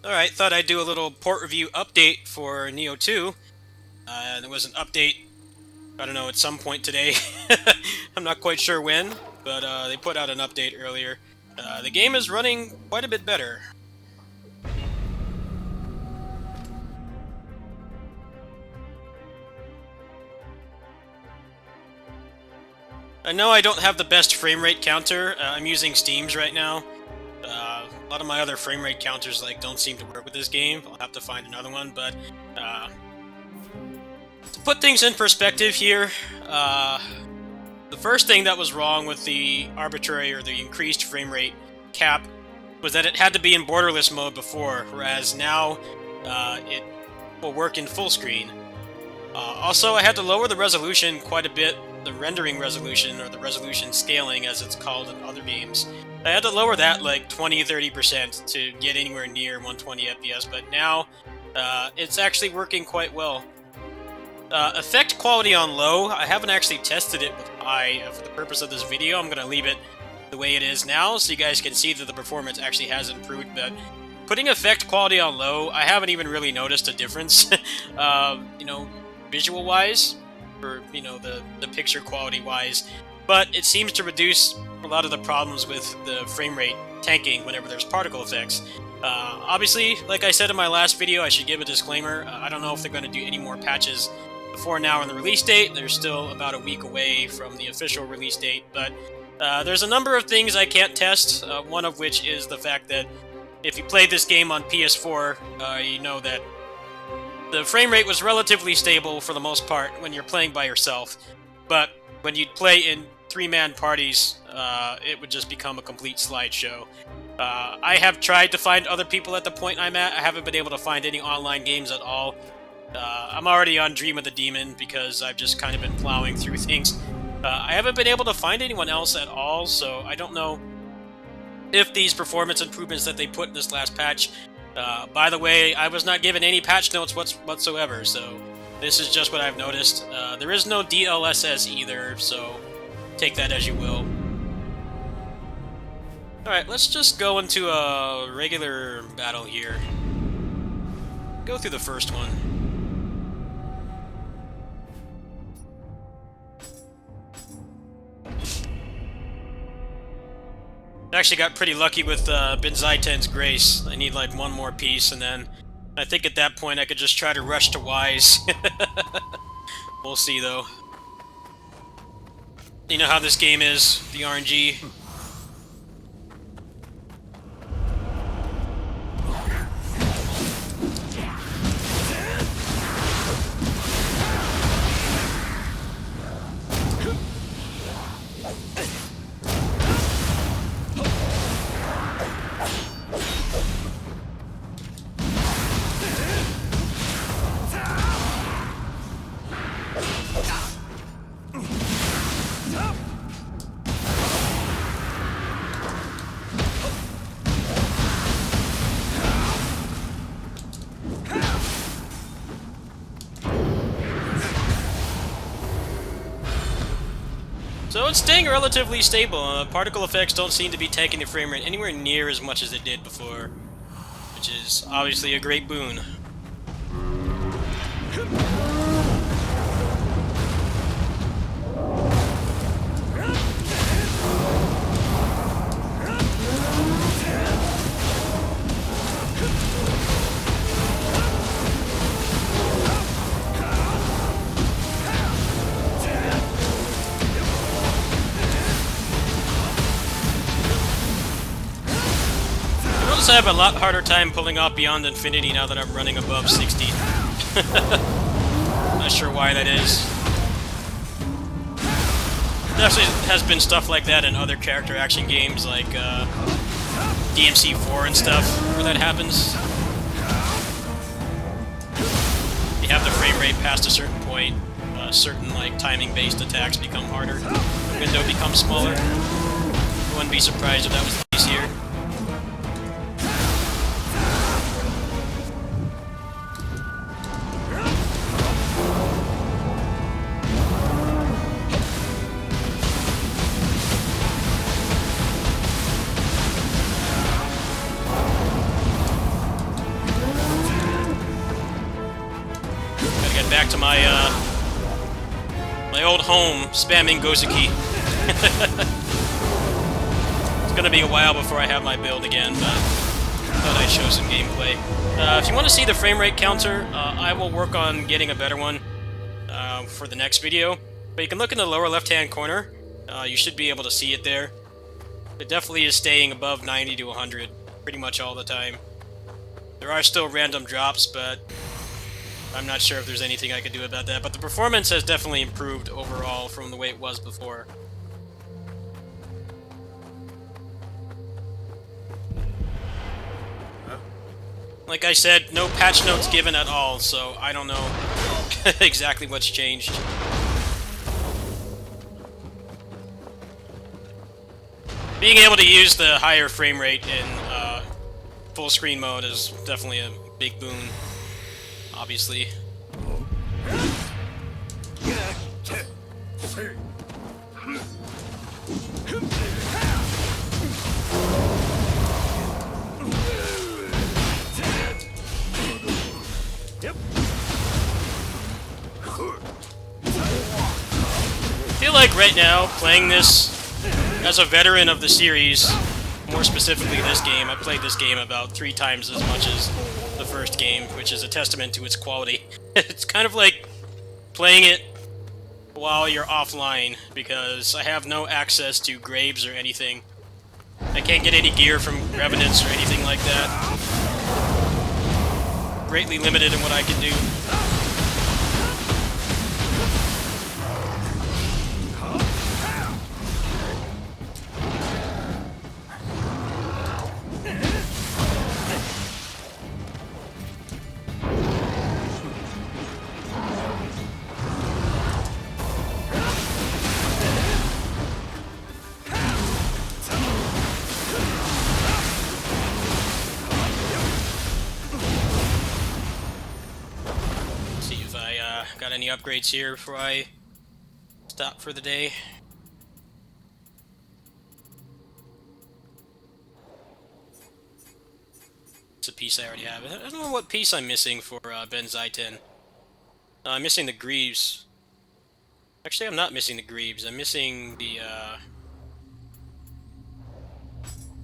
Alright, thought I'd do a little port review update for Nioh 2. There was an update, I don't know, at some point today. I'm not quite sure when, but they put out an update earlier. The game is running quite a bit better. I know I don't have the best frame rate counter. I'm using Steam's right now. A lot of my other frame rate counters don't seem to work with this game. I'll have to find another one, but to put things in perspective here, the first thing that was wrong with the arbitrary or the increased frame rate cap was that it had to be in borderless mode before, whereas now it will work in full screen. Also, I had to lower the resolution quite a bit, the rendering resolution, or the resolution scaling as it's called in other games. I had to lower that like 20-30% to get anywhere near 120 FPS, but now it's actually working quite well. Effect quality on low, I haven't actually tested it with high for the purpose of this video. I'm going to leave it the way it is now so you guys can see that the performance actually has improved, but putting effect quality on low, I haven't even really noticed a difference, visual-wise, or, the picture quality-wise, but it seems to reduce a lot of the problems with the frame rate tanking whenever there's particle effects. Obviously, like I said in my last video, I should give a disclaimer. I don't know if they're going to do any more patches before now on the release date. They're still about a week away from the official release date, but there's a number of things I can't test, one of which is the fact that if you played this game on PS4, you know that the frame rate was relatively stable for the most part when you're playing by yourself, but when you'd play in three-man parties, it would just become a complete slideshow. I have tried to find other people at the point I'm at. I haven't been able to find any online games at all. I'm already on Dream of the Demon because I've just kind of been plowing through things. I haven't been able to find anyone else at all, so I don't know if these performance improvements that they put in this last patch. By the way, I was not given any patch notes whatsoever, so this is just what I've noticed. There is no DLSS either, so take that as you will. Alright, let's just go into a regular battle here. Go through the first one. I actually got pretty lucky with Ben Zaiten's Grace. I need like one more piece, and then I think at that point I could just try to rush to Wise. We'll see, though. You know how this game is, the RNG. So it's staying relatively stable. Particle effects don't seem to be taking the frame rate anywhere near as much as it did before, which is obviously a great boon. I have a lot harder time pulling off Beyond Infinity now that I'm running above 60. Not sure why that is. Definitely has been stuff like that in other character action games like DMC4 and stuff, where that happens. You have the frame rate past a certain point, certain timing-based attacks become harder, the window becomes smaller. I wouldn't be surprised if that was the case here. back to my my old home, spamming Gozuki. It's gonna be a while before I have my build again, but I thought I'd show some gameplay. If you want to see the frame rate counter, I will work on getting a better one for the next video. But you can look in the lower left-hand corner. You should be able to see it there. It definitely is staying above 90 to 100 pretty much all the time. There are still random drops, but I'm not sure if there's anything I could do about that. But the performance has definitely improved overall from the way it was before. Like I said, no patch notes given at all, so I don't know exactly what's changed. Being able to use the higher frame rate in full screen mode is definitely a big boon, obviously. I feel like right now, playing this as a veteran of the series, more specifically this game, I played this game about 3 times as much as the first game, which is a testament to its quality. It's kind of like playing it while you're offline, because I have no access to graves or anything. I can't get any gear from revenants or anything like that. Greatly limited in what I can do. Got any upgrades here before I stop for the day? It's a piece I already have. I don't know what piece I'm missing for Benzaiten. I'm missing the greaves. Actually, I'm not missing the greaves. I'm missing the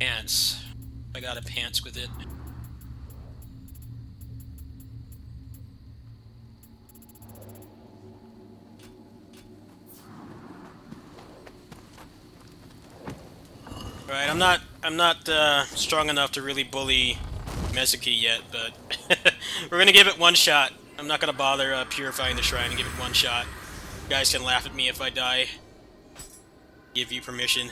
pants. I got a pants with it. Alright, I'm not strong enough to really bully Mezuki yet, but we're gonna give it one shot. I'm not gonna bother purifying the shrine and give it one shot. You guys can laugh at me if I die. Give you permission.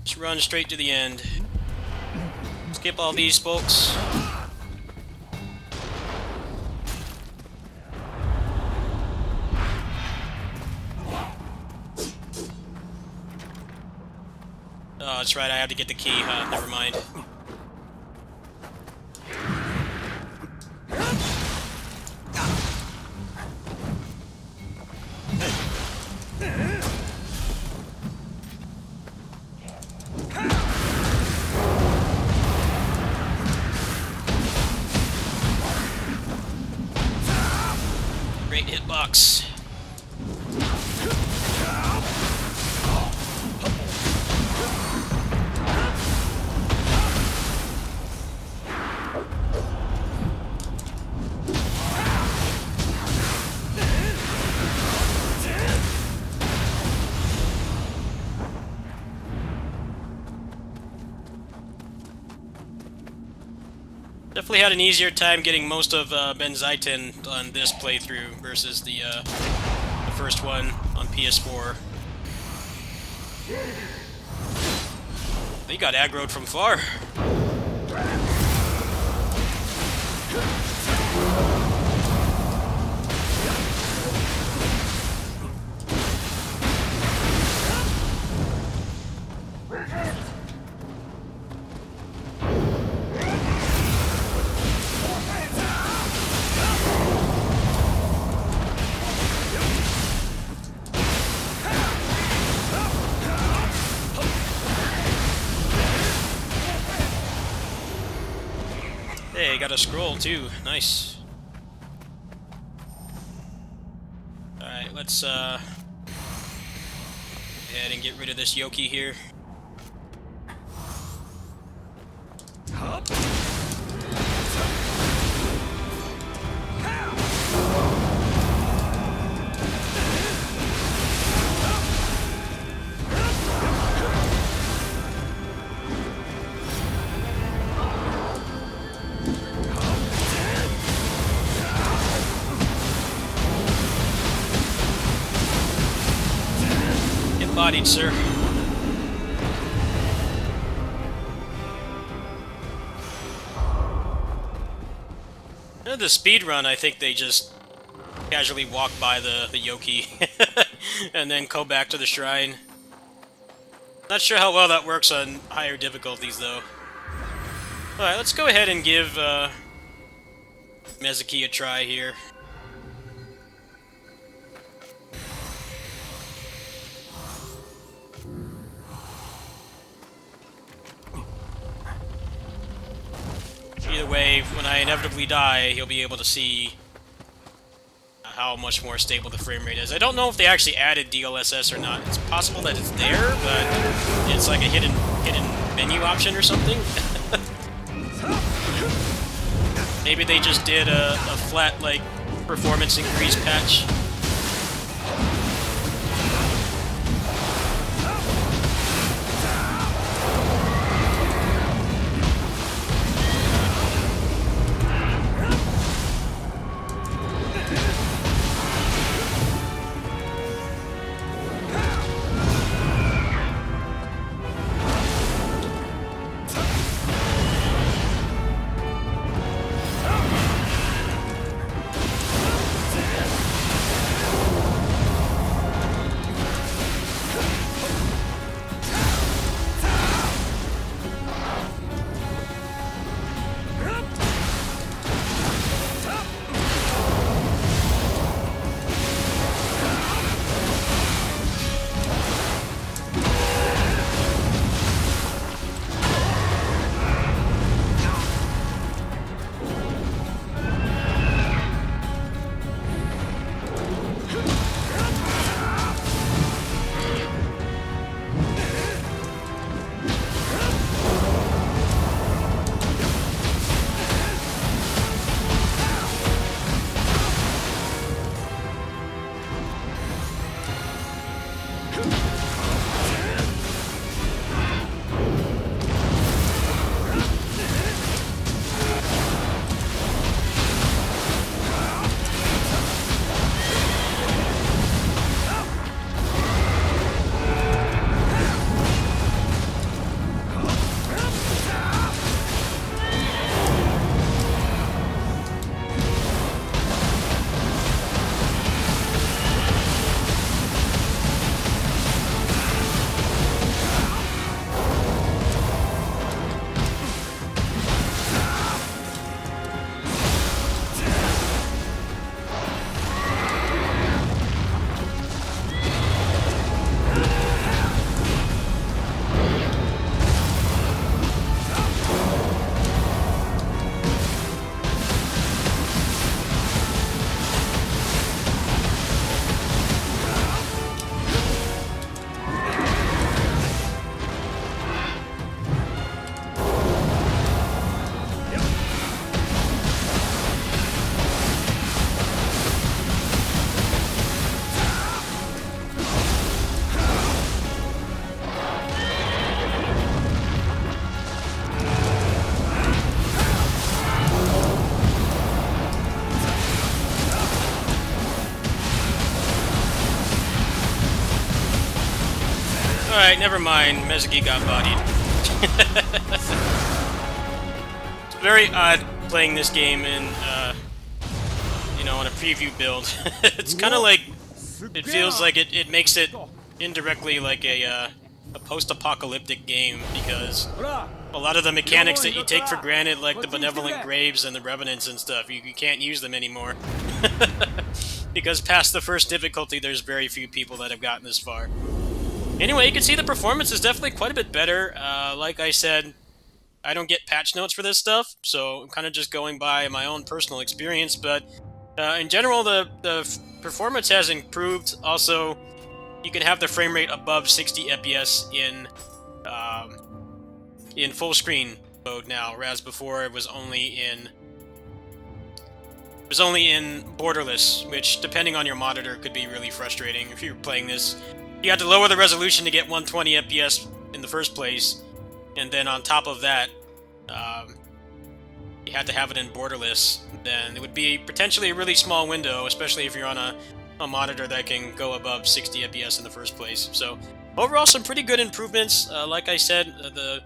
Just run straight to the end. Skip all these folks. Oh, that's right, I have to get the key, huh? Never mind. Great hitbox. Definitely had an easier time getting most of Benzaiten on this playthrough versus the first one on PS4. They got aggroed from far. got a scroll too. Nice. Alright, let's go ahead and get rid of this Yoki here. Get bodied, sir. The speed run, I think they just casually walk by the Yoki and then go back to the shrine. Not sure how well that works on higher difficulties, though. Alright, let's go ahead and give Mezuki a try here. Either way, when I inevitably die, he'll be able to see how much more stable the frame rate is. I don't know if they actually added DLSS or not. It's possible that it's there, but it's like a hidden menu option or something. Maybe they just did a flat, like, performance increase patch. Alright, never mind. Mezuki got bodied. It's very odd playing this game in, you know, on a preview build. It's kind of like, it feels like it makes it indirectly like a post-apocalyptic game, because a lot of the mechanics that you take for granted, like the benevolent graves and the revenants and stuff, you can't use them anymore. Because past the first difficulty, there's very few people that have gotten this far. Anyway, you can see the performance is definitely quite a bit better. Like I said, I don't get patch notes for this stuff, so I'm kind of just going by my own personal experience. But in general, the performance has improved. Also, you can have the frame rate above 60 FPS um, in full screen mode now, whereas before it was only in borderless, which, depending on your monitor, could be really frustrating. If you're playing this, you had to lower the resolution to get 120 FPS in the first place, and then on top of that, um, you had to have it in borderless. Then it would be potentially a really small window, especially if you're on a monitor that can go above 60 FPS in the first place. So overall, some pretty good improvements. Like I said, the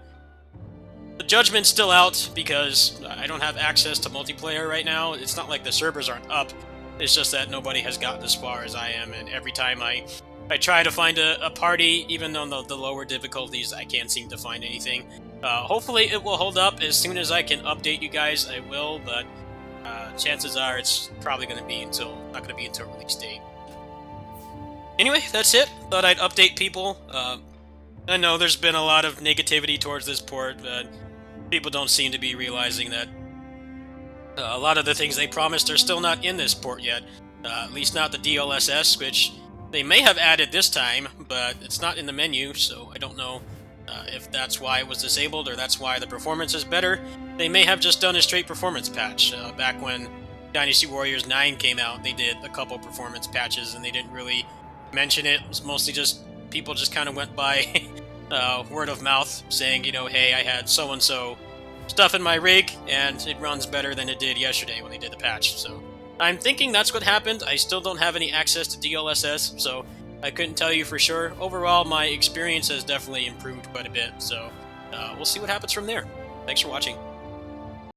judgment's still out because I don't have access to multiplayer right now. It's not like the servers aren't up. It's just that nobody has gotten as far as I am, and every time I try to find a party, even on the lower difficulties, I can't seem to find anything. Hopefully it will hold up. As soon as I can update you guys, I will, but chances are it's probably not going to be until release date. Anyway, that's it. Thought I'd update people. I know there's been a lot of negativity towards this port, but people don't seem to be realizing that a lot of the things they promised are still not in this port yet. At least not the DLSS, which they may have added this time, but it's not in the menu, so I don't know if that's why it was disabled or that's why the performance is better. They may have just done a straight performance patch. Back when Dynasty Warriors 9 came out, they did a couple performance patches, and they didn't really mention it. It was mostly just people just kind of went by word of mouth, saying, hey, I had so-and-so stuff in my rig, and it runs better than it did yesterday when they did the patch. So I'm thinking that's what happened. I still don't have any access to DLSS, so I couldn't tell you for sure. Overall, my experience has definitely improved quite a bit, so we'll see what happens from there. Thanks for watching.